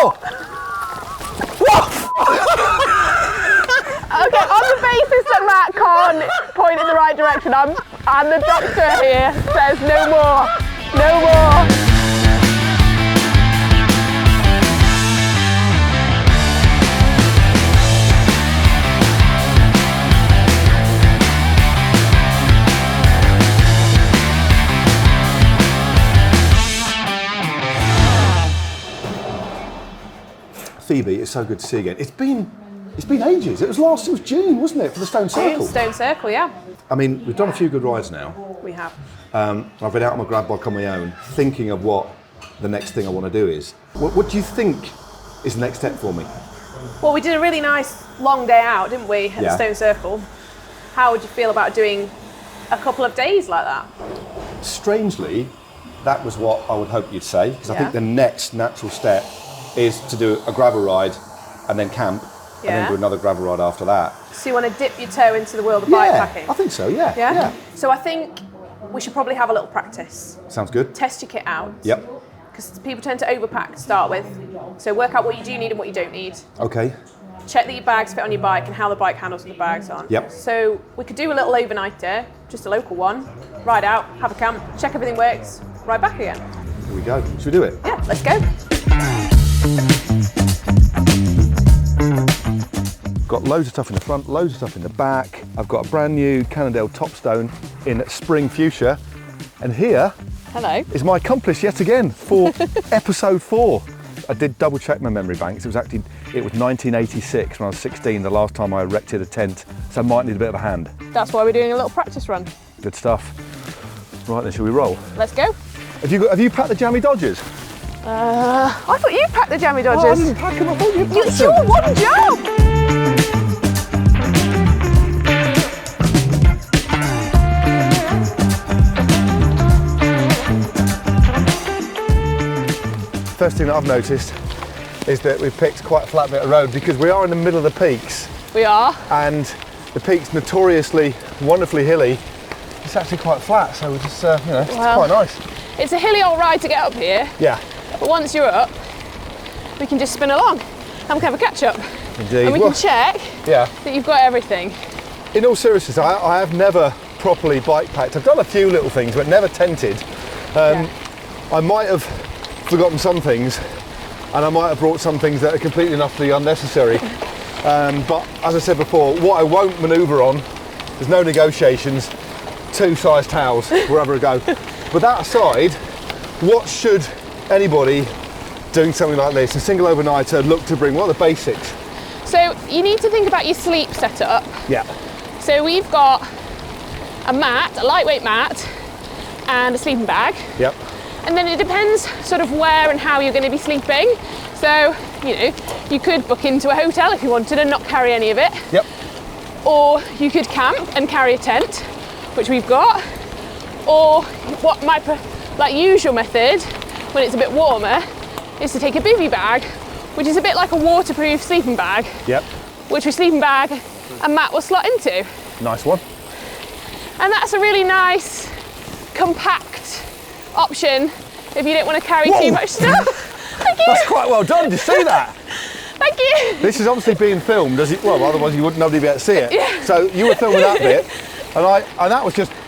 Whoa! Okay, on the basis that Matt can't point in the right direction, and the doctor here says no more, no more. Phoebe, it's so good to see you again. It's been ages. It was June, wasn't it, for the Stone Circle? Stone Circle, yeah. I mean, we've done a few good rides now. We have. I've been out on my grab bike on my own, thinking of what the next thing I want to do is. What do you think is the next step for me? Well, we did a really nice long day out, didn't we, at the Stone Circle? How would you feel about doing a couple of days like that? Strangely, that was what I would hope you'd say, because I think the next natural step is to do a gravel ride and then camp and then do another gravel ride after that. So you want to dip your toe into the world of bikepacking? I think so, yeah. So I think we should probably have a little practice. Sounds good. Test your kit out. Yep. Because people tend to overpack to start with. So work out what you do need and what you don't need. Okay. Check that your bags fit on your bike and how the bike handles with the bags on. Yep. So we could do a little overnighter, just a local one, ride out, have a camp, check everything works, ride back again. Here we go. Should we do it? Yeah, let's go. Got loads of stuff in the front, loads of stuff in the back. I've got a brand new Cannondale Topstone in spring fuchsia. And here is my accomplice yet again for episode 4. I did double check my memory banks. It was 1986 when I was 16, the last time I erected a tent. So I might need a bit of a hand. That's why we're doing a little practice run. Good stuff. Right then, shall we roll? Let's go. Have you packed the jammy Dodgers? I thought you packed the jammy Dodgers. Oh, I didn't pack them, I thought you packed them. It's your one job. First thing that I've noticed is that we've picked quite a flat bit of road because we are in the middle of the peaks. We are. And the peak's notoriously wonderfully hilly. It's actually quite flat, so we're just, it's quite nice. It's a hilly old ride to get up here. Yeah. But once you're up, we can just spin along and we can have a catch up. Indeed. And we can check that you've got everything. In all seriousness, I have never properly bike packed. I've done a few little things, but never tented. I might have forgotten some things, and I might have brought some things that are completely and utterly unnecessary. But as I said before, what I won't manoeuvre on, there's no negotiations, 2 size towels wherever I go. But that aside, what should anybody doing something like this, a single overnighter, look to bring? What are the basics? So you need to think about your sleep setup. Yeah. So we've got a mat, a lightweight mat, and a sleeping bag. Yep. And then it depends sort of where and how you're going to be sleeping. So, you could book into a hotel if you wanted and not carry any of it. Yep. Or you could camp and carry a tent, which we've got. Or what my usual method, when it's a bit warmer, is to take a bivvy bag, which is a bit like a waterproof sleeping bag. Yep. Which your sleeping bag and mat will slot into. Nice one. And that's a really nice, compact option if you don't want to carry too much stuff. Thank you. That's quite well done. Did you see that? Thank you. This is obviously being filmed, well, otherwise nobody would be able to see it. Yeah. So you were filming that bit, and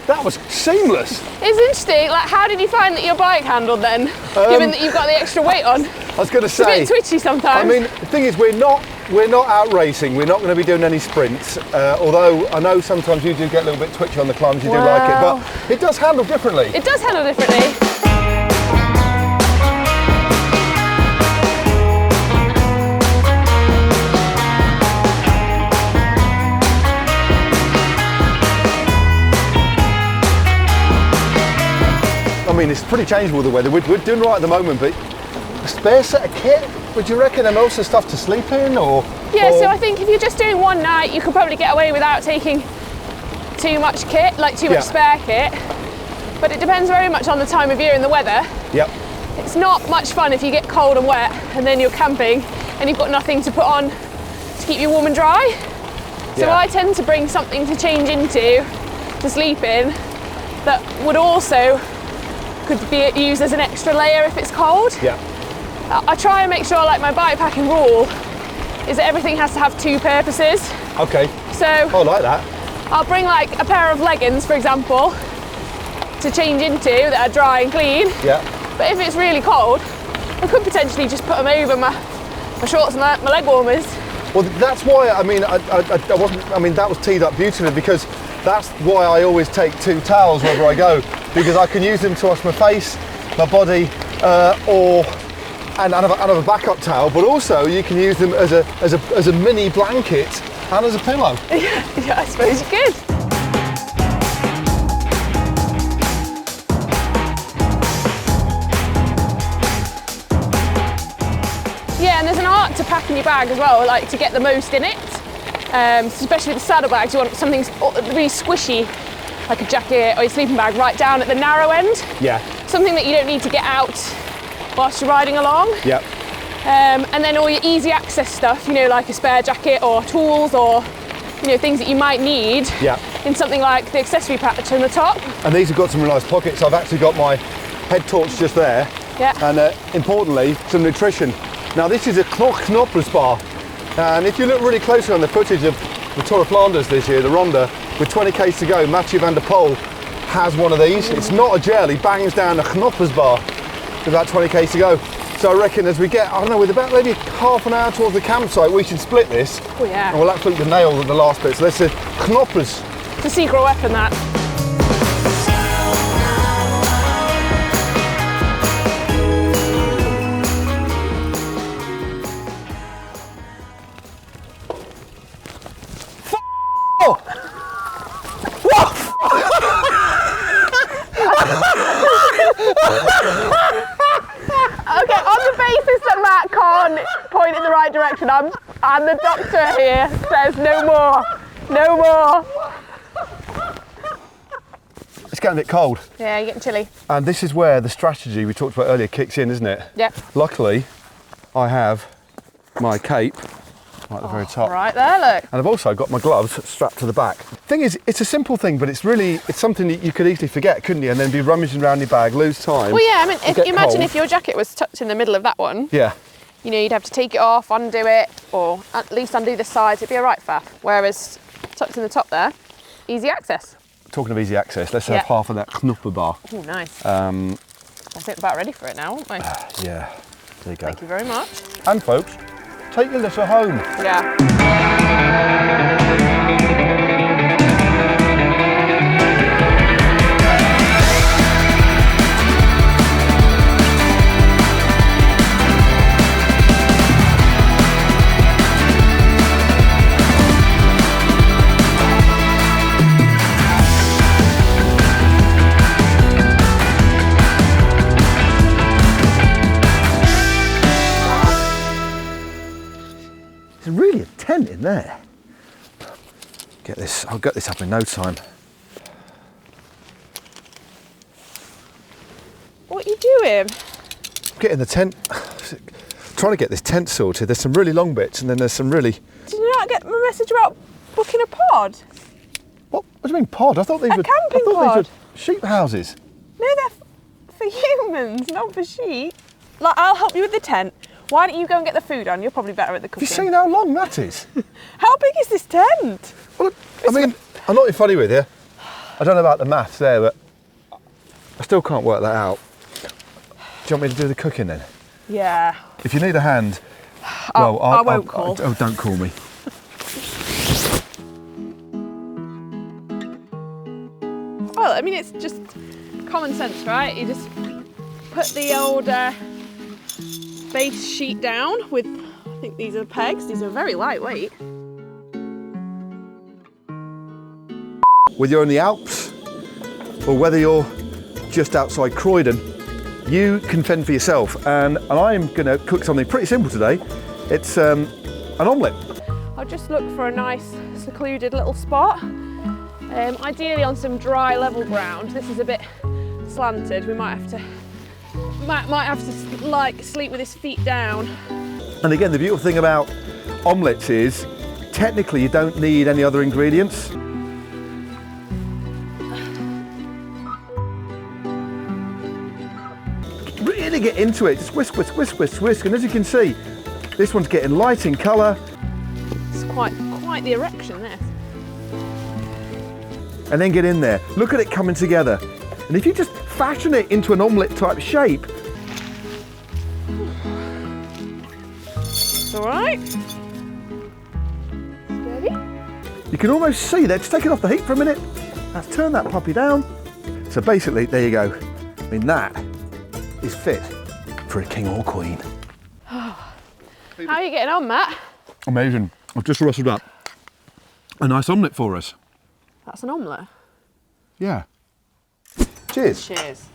that was seamless. It's interesting. Like, how did you find that your bike handled then, given that you've got the extra weight on? I was going to say, it's a bit twitchy sometimes. I mean, the thing is, we're not out racing. We're not going to be doing any sprints. Although I know sometimes you do get a little bit twitchy on the climbs. You do like it, but it does handle differently. It does handle differently. I mean, it's pretty changeable, the weather. We're doing right at the moment, but a spare set of kit, would you reckon, and also stuff to sleep in, or? Yeah, so I think if you're just doing one night, you could probably get away without taking too much kit, like too much spare kit. But it depends very much on the time of year and the weather. Yep. It's not much fun if you get cold and wet and then you're camping and you've got nothing to put on to keep you warm and dry. So I tend to bring something to change into, to sleep in, that would also could be used as an extra layer if it's cold. Yeah. I try and make sure, like, my bikepacking rule is that everything has to have two purposes. Okay. So I like that. I'll bring like a pair of leggings, for example, to change into that are dry and clean. Yeah. But if it's really cold, I could potentially just put them over my shorts and my leg warmers. Well, that's why, I mean, I wasn't, I mean, that was teed up beautifully, because that's why I always take 2 towels wherever I go, because I can use them to wash my face, my body, and have a backup towel, but also you can use them as a mini blanket and as a pillow. Yeah, I suppose you could. Yeah, and there's an art to packing your bag as well, like to get the most in it. Especially with the saddlebags, you want something really squishy, like a jacket or your sleeping bag, right down at the narrow end. Yeah. Something that you don't need to get out whilst you're riding along. Yep. And then all your easy access stuff, you know, like a spare jacket or tools or, you know, things that you might need in something like the accessory patch on the top. And these have got some really nice pockets. I've actually got my head torch just there. Yeah. And importantly, some nutrition. Now this is a Knoppers bar. And if you look really closely on the footage of the Tour of Flanders this year, the Ronde, with 20k's to go, Mathieu van der Poel has one of these. It's not a gel, he bangs down a Knoppers bar with about 20k's to go. So I reckon as we get, I don't know, with about maybe half an hour towards the campsite, we should split this. Oh yeah. And we'll absolutely nail the last bit. So let's say Knoppers. It's a secret weapon, that. Okay, on the basis that Matt can't point in the right direction, and the doctor here says no more, no more. It's getting a bit cold. Yeah, you're getting chilly. And this is where the strategy we talked about earlier kicks in, isn't it? Yeah. Luckily, I have my cape right at the very top. Right there, look. And I've also got my gloves strapped to the back. Thing is, it's a simple thing, but it's something that you could easily forget, couldn't you? And then be rummaging around your bag, lose time. Well, yeah, I mean, if you imagine if your jacket was tucked in the middle of that one. Yeah. You know, you'd have to take it off, undo it, or at least undo the sides. It'd be a right faff. Whereas tucked in the top there, easy access. Talking of easy access, let's have half of that Knupper bar. Oh, nice. I think we're about ready for it now, aren't we? Yeah, there you go. Thank you very much. And folks, take your litter home. Yeah. There's really a tent in there. I'll get this up in no time. What are you doing? Getting the tent, trying to get this tent sorted. There's some really long bits and then there's some really... Did you not get my message about booking a pod? What do you mean pod? I thought these were camping pod. These were sheep houses. No, they're for humans, not for sheep. Like, I'll help you with the tent. Why don't you go and get the food on? You're probably better at the cooking. Have you seen how long that is? How big is this tent? Well, I mean, I'm not being funny with you. I don't know about the maths there, but I still can't work that out. Do you want me to do the cooking then? Yeah. If you need a hand, well, I won't call. Oh, don't call me. Well, I mean, it's just common sense, right? You just put the old base sheet down with, I think these are pegs. These are very lightweight. Whether you're in the Alps or whether you're just outside Croydon, you can fend for yourself. And I'm going to cook something pretty simple today. It's an omelette. I'll just look for a nice secluded little spot. Ideally on some dry level ground. This is a bit slanted. We might have to like sleep with his feet down. And again, the beautiful thing about omelettes is technically you don't need any other ingredients. really get into it. Just whisk, whisk, whisk, whisk, whisk. And as you can see, this one's getting light in colour. It's quite the erection, this. And then get in there. Look at it coming together. And if you just fashion it into an omelette type shape. It's all right. Steady. You can almost see that. Just take it off the heat for a minute. Let's turn that puppy down. So basically, there you go. I mean, that is fit for a king or queen. How are you getting on, Matt? Amazing. I've just rustled up a nice omelette for us. That's an omelette. Yeah. Cheers. Cheers.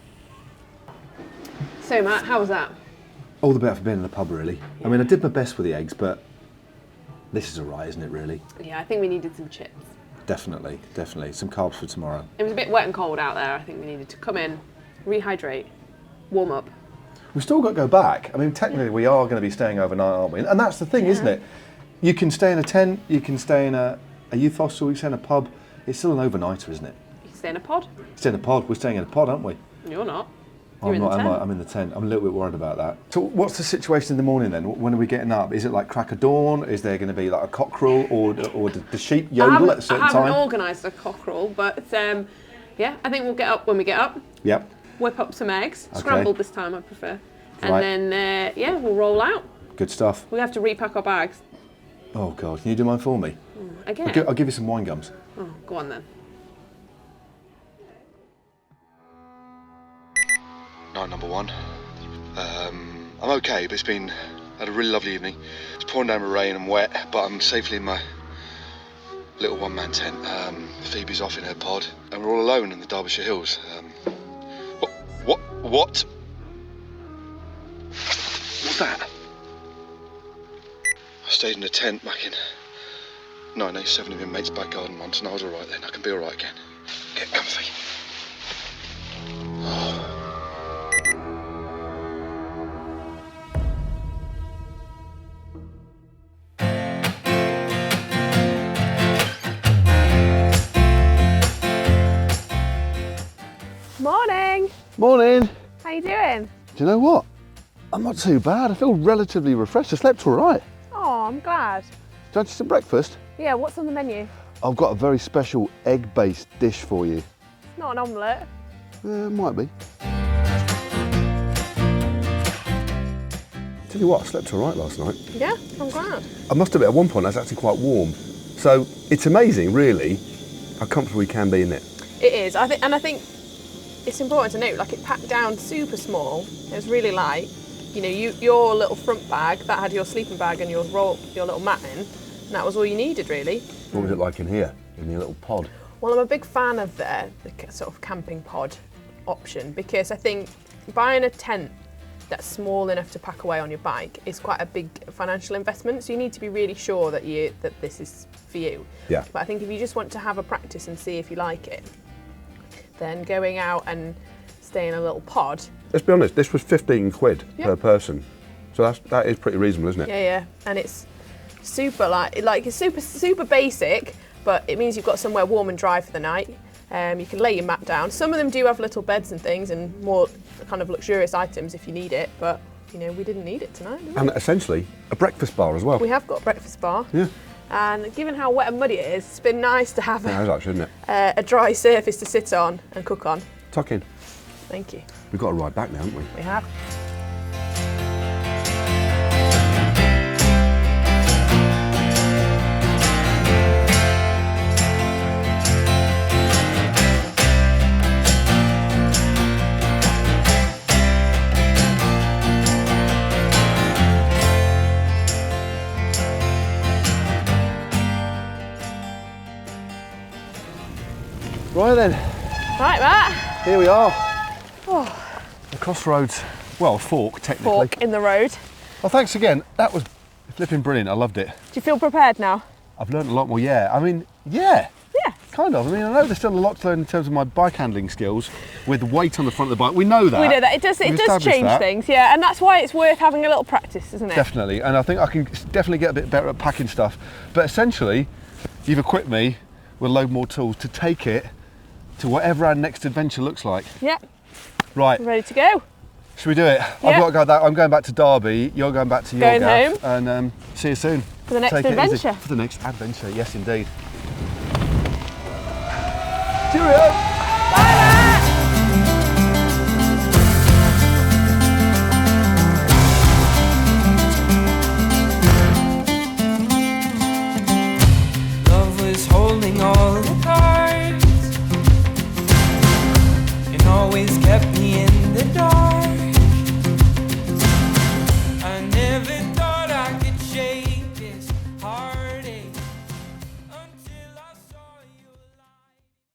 So, Matt, how was that? All the better for being in the pub, really. I mean, I did my best with the eggs, but this is all right, isn't it, really? Yeah, I think we needed some chips. Definitely, definitely. Some carbs for tomorrow. It was a bit wet and cold out there. I think we needed to come in, rehydrate, warm up. We've still got to go back. I mean, technically, we are going to be staying overnight, aren't we? And that's the thing, isn't it? You can stay in a tent, you can stay in a youth hostel, you can stay in a pub. It's still an overnighter, isn't it? You can stay in a pod. Stay in a pod. We're staying in a pod, aren't we? You're not. I'm not, am I? I'm in the tent. I'm a little bit worried about that. So what's the situation in the morning then? When are we getting up? Is it like crack of dawn? Is there going to be like a cockerel or the sheep yodel at a certain time? I haven't organised a cockerel, but yeah, I think we'll get up when we get up. Yep. Whip up some eggs, Okay. scrambled this time I prefer. And Right. then, yeah, we'll roll out. Good stuff. We have to repack our bags. Oh God, can you do mine for me? Again? I'll give you some wine gums. Oh, go on then. Night number one. I'm okay, but had a really lovely evening. It's pouring down with rain and wet, but I'm safely in my little one-man tent. Phoebe's off in her pod, and we're all alone in the Derbyshire Hills. What? What's that? I stayed in a tent back in 1987 in my mate's back garden once, and I was all right then. I can be all right again. Get comfy. Morning. Morning. How you doing? Do you know what? I'm not too bad. I feel relatively refreshed. I slept all right. Oh, I'm glad. Do you want some breakfast? Yeah, what's on the menu? I've got a very special egg-based dish for you. It's not an omelette. Might be. Tell you what, I slept all right last night. Yeah, I'm glad. I must admit, at one point I was actually quite warm. So it's amazing, really, how comfortable you can be in it. It is. I think it's important to note, like, it packed down super small. It was really light. You know, your little front bag that had your sleeping bag and your little mat in, and that was all you needed, really. What was it like in here, in your little pod? Well, I'm a big fan of the sort of camping pod option, because I think buying a tent that's small enough to pack away on your bike is quite a big financial investment. So you need to be really sure that this is for you. Yeah. But I think if you just want to have a practice and see if you like it, then going out and staying in a little pod. Let's be honest, this was 15 quid Yep. per person. So that is pretty reasonable, isn't it? Yeah, and it's super it's super basic, but it means you've got somewhere warm and dry for the night. You can lay your mat down. Some of them do have little beds and things and more kind of luxurious items if you need it, but you know, we didn't need it tonight, did we? And essentially, a breakfast bar as well. We have got a breakfast bar. Yeah. And given how wet and muddy it is, it's been nice to have Yeah, it is actually, isn't it? a dry surface to sit on and cook on. Tuck in. Thank you. We've got to ride back now, haven't we? We have. Right then, Right, Matt. here we are. The crossroads, well, fork technically. Fork in the road. Well, thanks again. That was flipping brilliant. I loved it. Do you feel prepared now? I've learned a lot more. Yeah, I mean, yeah. Yeah. Kind of. I mean, I know there's still a lot to learn in terms of my bike handling skills with weight on the front of the bike. We know that. We know that. It does established change that. things, yeah, and that's why it's worth having a little practice, isn't it? Definitely. And I think I can definitely get a bit better at packing stuff. But essentially, you've equipped me with a load more tools to take it to whatever our next adventure looks like. Yep. Right. Ready to go. Should we do it? I've Yeah. got to go. I'm going back to Derby. You're going back to your Going gaff, and see you soon For the next Take it easy. adventure. For the next adventure, yes, indeed. Cheerio.